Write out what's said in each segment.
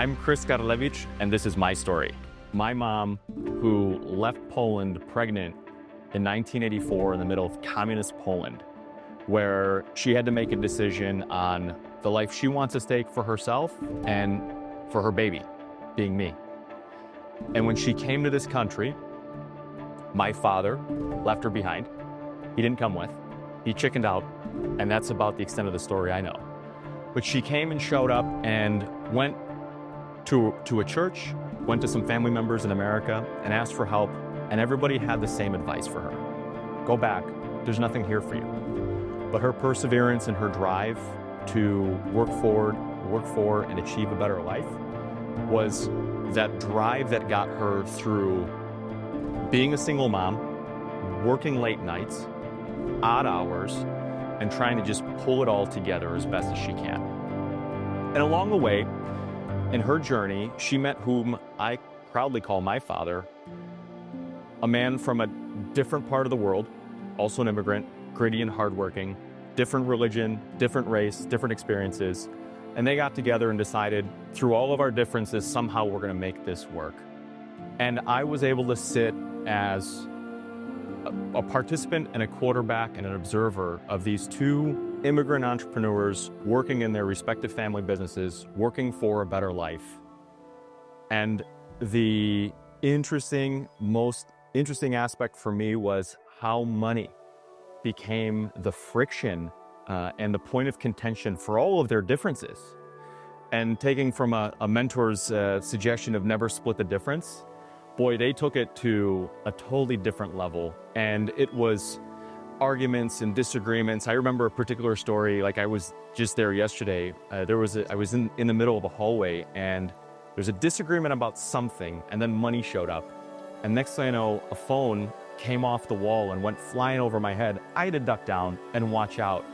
I'm Krzysztof Garlewicz, and this is my story. My mom, who left Poland pregnant in 1984 in the middle of communist Poland, where she had to make a decision on the life she wants to take for herself and for her baby, being me. And when she came to this country, my father left her behind. He didn't come with. He chickened out, and that's about the extent of the story I know. But she came and showed up and went to a church, went to some family members in America and asked for help, and everybody had the same advice for her. Go back, there's nothing here for you. But her perseverance and her drive to work for and achieve a better life was that drive that got her through being a single mom, working late nights, odd hours, and trying to just pull it all together as best as she can. And along the way, in her journey, she met whom I proudly call my father, a man from a different part of the world, also an immigrant, gritty and hardworking, different religion, different race, different experiences. And they got together and decided, through all of our differences, somehow we're gonna make this work. And I was able to sit as a participant and a quarterback and an observer of these two immigrant entrepreneurs working in their respective family businesses, working for a better life. And the most interesting aspect for me was how money became the friction and the point of contention for all of their differences. And taking from a mentor's suggestion of never split the difference, boy, they took it to a totally different level. And it was arguments and disagreements. I remember a particular story, like I was just there yesterday. I was in the middle of a hallway and there's a disagreement about something, and then money showed up. And next thing I know, a phone came off the wall and went flying over my head. I had to duck down and watch out.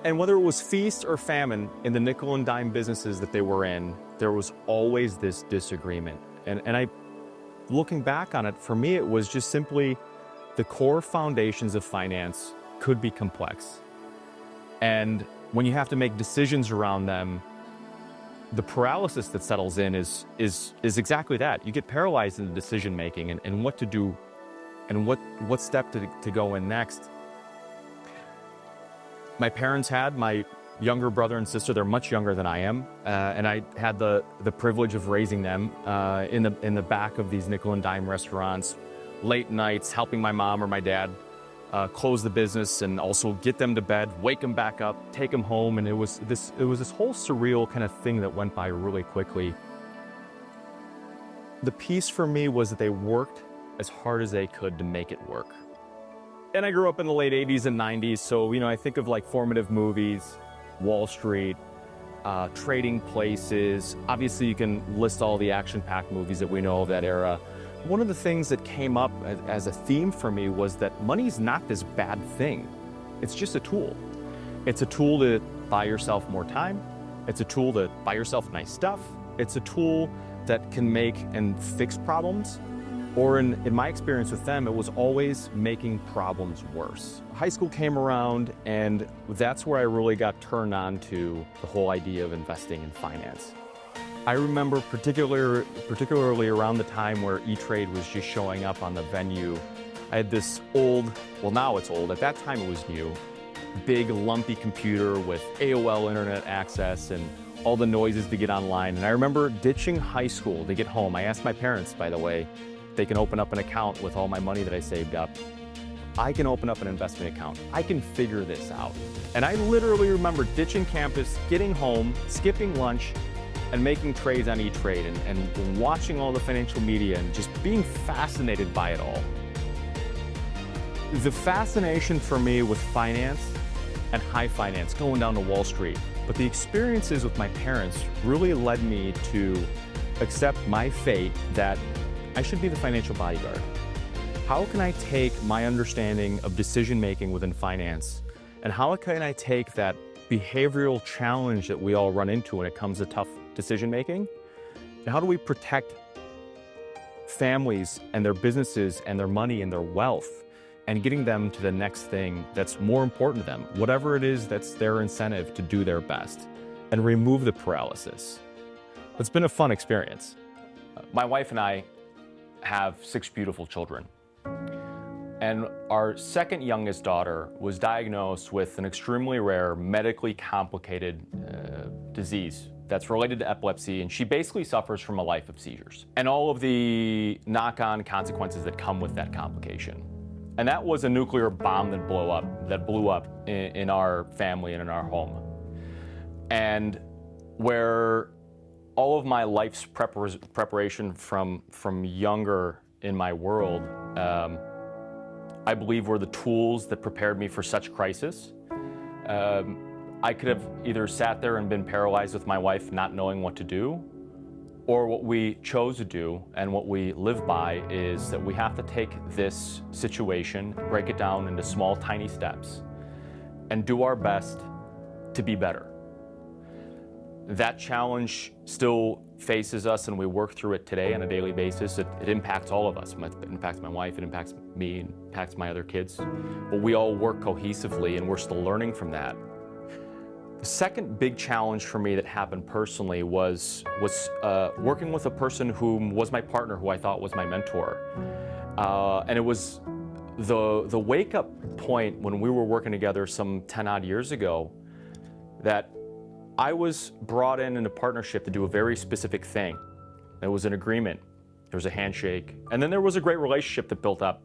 And whether it was feast or famine in the nickel and dime businesses that they were in, there was always this disagreement. And looking back on it, for me, it was just simply the core foundations of finance could be complex. And when you have to make decisions around them, the paralysis that settles in is exactly that. You get paralyzed in the decision making and what to do and what step to go in next. My parents had my younger brother and sister. They're much younger than I am, and I had the privilege of raising them in the back of these nickel and dime restaurants, late nights, helping my mom or my dad close the business and also get them to bed, wake them back up, take them home, and it was this whole surreal kind of thing that went by really quickly. The piece for me was that they worked as hard as they could to make it work. And I grew up in the late 80s and 90s, so I think of like formative movies, Wall Street, Trading Places. Obviously, you can list all the action-packed movies that we know of that era. One of the things that came up as a theme for me was that money's not this bad thing. It's just a tool. It's a tool to buy yourself more time. It's a tool to buy yourself nice stuff. It's a tool that can make and fix problems. Or in my experience with them, it was always making problems worse. High school came around, and that's where I really got turned on to the whole idea of investing in finance. I remember particularly around the time where E-Trade was just showing up on the venue. I had this old, well now it's old, at that time it was new, big lumpy computer with AOL internet access and all the noises to get online. And I remember ditching high school to get home. I asked my parents, by the way, if they can open up an account with all my money that I saved up. I can open up an investment account. I can figure this out. And I literally remember ditching campus, getting home, skipping lunch, and making trades on E-Trade and watching all the financial media and just being fascinated by it all. The fascination for me with finance and high finance, going down to Wall Street, but the experiences with my parents really led me to accept my fate that I should be the financial bodyguard. How can I take my understanding of decision-making within finance, and how can I take that behavioral challenge that we all run into when it comes to tough decision-making, and how do we protect families and their businesses and their money and their wealth and getting them to the next thing that's more important to them, whatever it is that's their incentive to do their best, and remove the paralysis. It's been a fun experience. My wife and I have 6 beautiful children. And our second youngest daughter was diagnosed with an extremely rare, medically complicated disease that's related to epilepsy, and she basically suffers from a life of seizures and all of the knock-on consequences that come with that complication. And that was a nuclear bomb that blew up in our family and in our home. And where all of my life's preparation from younger in my world, I believe were the tools that prepared me for such crisis. I could have either sat there and been paralyzed with my wife not knowing what to do, or what we chose to do and what we live by is that we have to take this situation, break it down into small, tiny steps, and do our best to be better. That challenge still faces us, and we work through it today on a daily basis. It impacts all of us. It impacts my wife, it impacts me, it impacts my other kids. But we all work cohesively, and we're still learning from that. The second big challenge for me that happened personally was working with a person who was my partner, who I thought was my mentor. And it was the wake-up point when we were working together some 10-odd years ago that I was brought in a partnership to do a very specific thing. There was an agreement, there was a handshake, and then there was a great relationship that built up.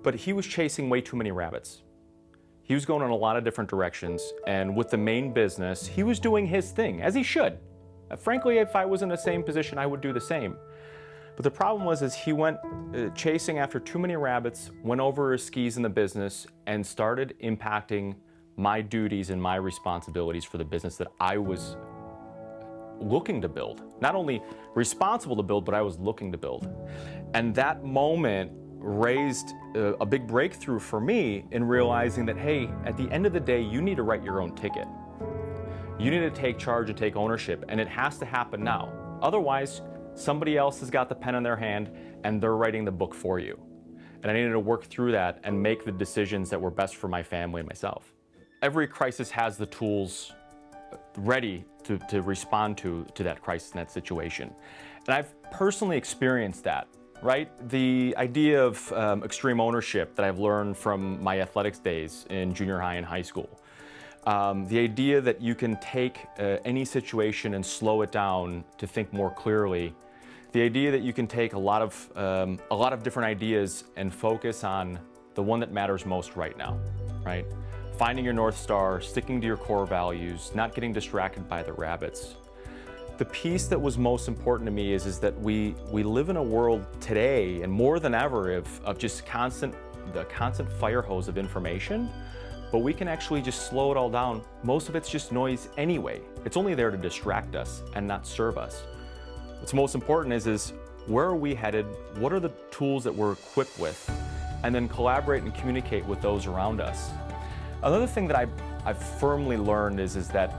But he was chasing way too many rabbits. He was going in a lot of different directions, and with the main business, he was doing his thing, as he should. Frankly, if I was in the same position, I would do the same. But the problem was he went chasing after too many rabbits, went over his skis in the business, and started impacting my duties and my responsibilities for the business that I was looking to build. Not only responsible to build, but I was looking to build. And that moment raised a big breakthrough for me in realizing that, hey, at the end of the day, you need to write your own ticket. You need to take charge and take ownership, and it has to happen now. Otherwise, somebody else has got the pen in their hand and they're writing the book for you. And I needed to work through that and make the decisions that were best for my family and myself. Every crisis has the tools ready to respond to that crisis and that situation. And I've personally experienced that, right? The idea of extreme ownership that I've learned from my athletics days in junior high and high school. The idea that you can take any situation and slow it down to think more clearly. The idea that you can take a lot of different ideas and focus on the one that matters most right now, right? Finding your North Star, sticking to your core values, not getting distracted by the rabbits. The piece that was most important to me is that we live in a world today, and more than ever, of just the constant fire hose of information, but we can actually just slow it all down. Most of it's just noise anyway. It's only there to distract us and not serve us. What's most important is where are we headed? What are the tools that we're equipped with? And then collaborate and communicate with those around us. Another thing that I've firmly learned is that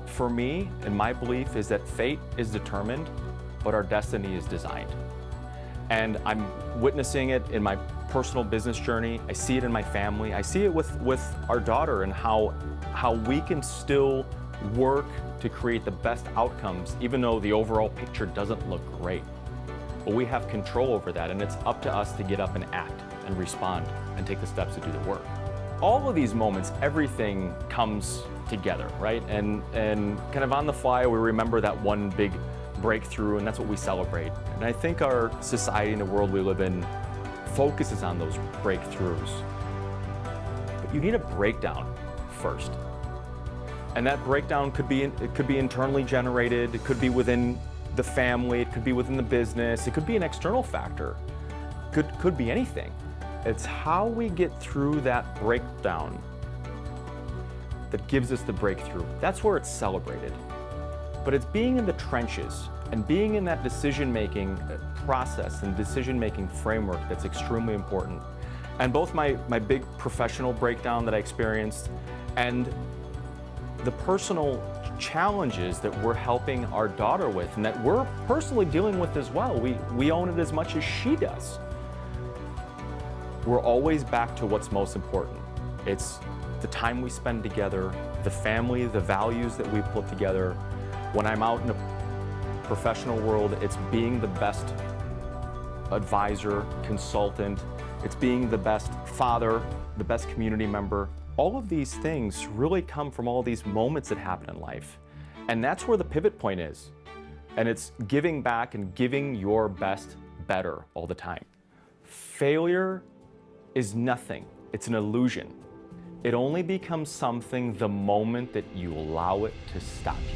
for me, and my belief is that fate is determined, but our destiny is designed. And I'm witnessing it in my personal business journey. I see it in my family. I see it with our daughter and how we can still work to create the best outcomes, even though the overall picture doesn't look great. But we have control over that, and it's up to us to get up and act and respond and take the steps to do the work. All of these moments, everything comes together, right? And kind of on the fly, we remember that one big breakthrough, and that's what we celebrate. And I think our society and the world we live in focuses on those breakthroughs. But you need a breakdown first. And that breakdown could be internally generated, it could be within the family, it could be within the business, it could be an external factor, could be anything. It's how we get through that breakdown that gives us the breakthrough. That's where it's celebrated. But it's being in the trenches and being in that decision-making process and decision-making framework that's extremely important. And both my big professional breakdown that I experienced and the personal challenges that we're helping our daughter with and that we're personally dealing with as well. We own it as much as she does. We're always back to what's most important. It's the time we spend together, the family, the values that we put together, When I'm out in the professional world, it's being the best advisor, consultant, it's being the best father, the best community member. All of these things really come from all these moments that happen in life. And that's where the pivot point is. And it's giving back and giving your best better all the time. Failure is nothing. It's an illusion. It only becomes something the moment that you allow it to stop you.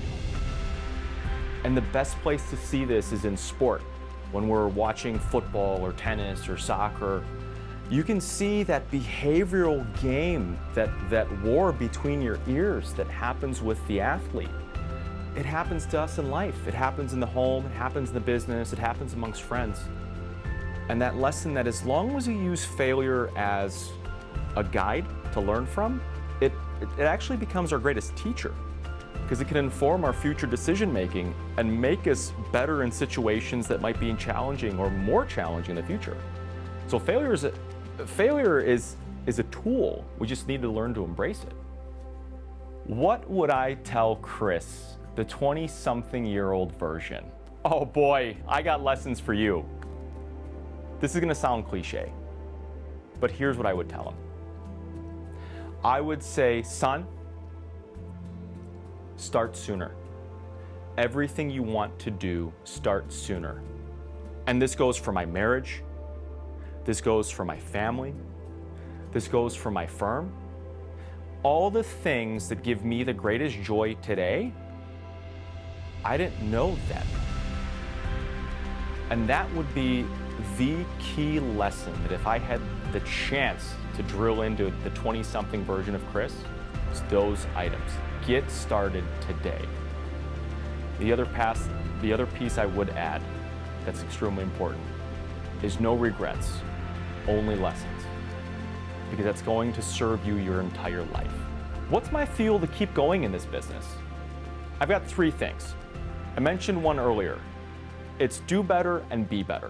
And the best place to see this is in sport. When we're watching football or tennis or soccer, you can see that behavioral game, that war between your ears that happens with the athlete. It happens to us in life. It happens in the home, it happens in the business, it happens amongst friends. And that lesson that as long as you use failure as a guide to learn from, it actually becomes our greatest teacher, because it can inform our future decision making and make us better in situations that might be challenging or more challenging in the future. So failure is a tool. We just need to learn to embrace it. What would I tell Chris, the 20-something-year-old version? Oh boy, I got lessons for you. This is gonna sound cliche, but here's what I would tell him. I would say, son, start sooner. Everything you want to do, start sooner. And this goes for my marriage, this goes for my family, this goes for my firm. All the things that give me the greatest joy today, I didn't know then. And that would be the key lesson that if I had the chance to drill into the 20-something version of Chris, it's those items. Get started today. The other piece I would add that's extremely important is no regrets, only lessons, because that's going to serve you your entire life. What's my fuel to keep going in this business? I've got 3 things. I mentioned one earlier. It's do better and be better.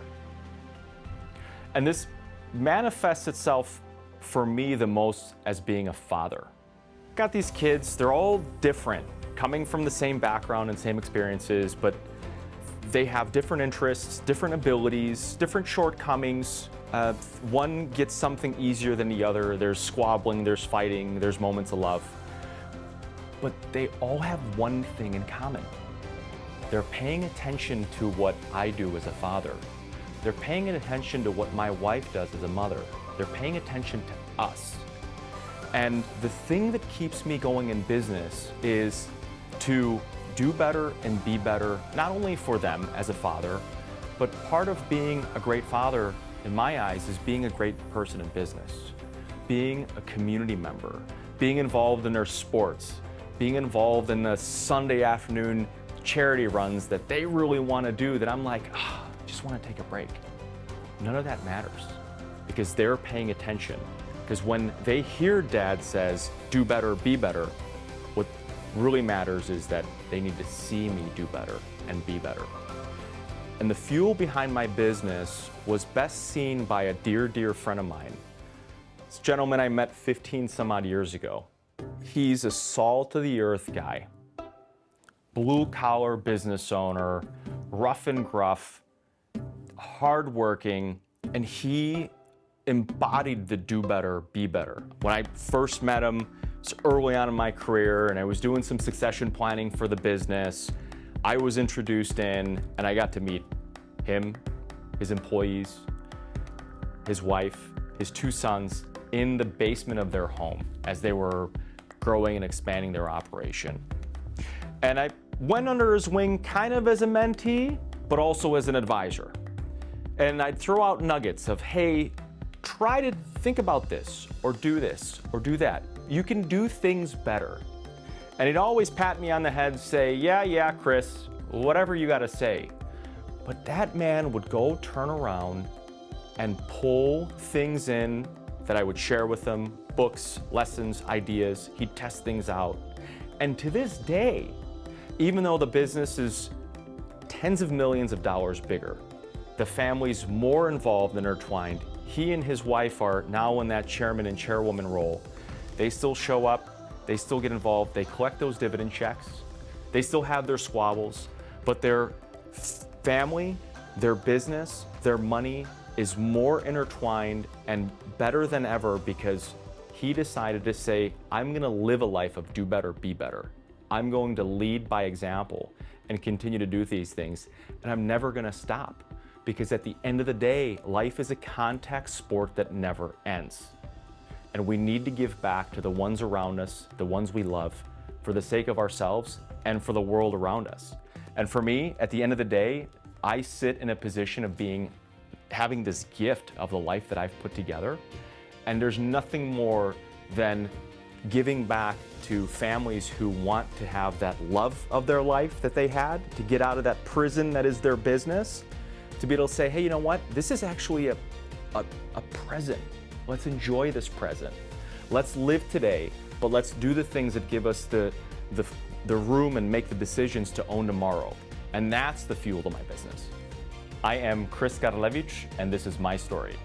And this manifests itself for me the most as being a father. Got these kids, they're all different, coming from the same background and same experiences, but they have different interests, different abilities, different shortcomings. One gets something easier than the other. There's squabbling, there's fighting, there's moments of love. But they all have one thing in common. They're paying attention to what I do as a father. They're paying attention to what my wife does as a mother. They're paying attention to us. And the thing that keeps me going in business is to do better and be better, not only for them as a father, but part of being a great father, in my eyes, is being a great person in business, being a community member, being involved in their sports, being involved in the Sunday afternoon charity runs that they really want to do that I'm like, I just want to take a break. None of that matters because they're paying attention. Because when they hear dad says, do better, be better, what really matters is that they need to see me do better and be better. And the fuel behind my business was best seen by a dear, dear friend of mine. This gentleman I met 15 some odd years ago. He's a salt of the earth guy, blue collar business owner, rough and gruff, hardworking, and he embodied the do better, be better. When I first met him, it was early on in my career and I was doing some succession planning for the business. I was introduced in and I got to meet him, his employees, his wife, his 2 sons in the basement of their home as they were growing and expanding their operation. And I went under his wing kind of as a mentee, but also as an advisor. And I'd throw out nuggets of, hey, try to think about this or do that. You can do things better. And he'd always pat me on the head, say, yeah, Chris, whatever you gotta say. But that man would go turn around and pull things in that I would share with him, books, lessons, ideas. He'd test things out. And to this day, even though the business is tens of millions of dollars bigger, the family's more involved and intertwined. He and his wife are now in that chairman and chairwoman role. They still show up, they still get involved, they collect those dividend checks, They still have their squabbles, but their family, their business, their money is more intertwined and better than ever because he decided to say, I'm gonna live a life of do better, be better. I'm going to lead by example and continue to do these things, and I'm never gonna stop, because at the end of the day, life is a contact sport that never ends. And we need to give back to the ones around us, the ones we love, for the sake of ourselves and for the world around us. And for me, at the end of the day, I sit in a position of having this gift of the life that I've put together. And there's nothing more than giving back to families who want to have that love of their life that they had, to get out of that prison that is their business, to be able to say, hey, you know what? This is actually a present. Let's enjoy this present. Let's live today, but let's do the things that give us the room and make the decisions to own tomorrow. And that's the fuel to my business. I am Krzysztof Garlewicz, and this is my story.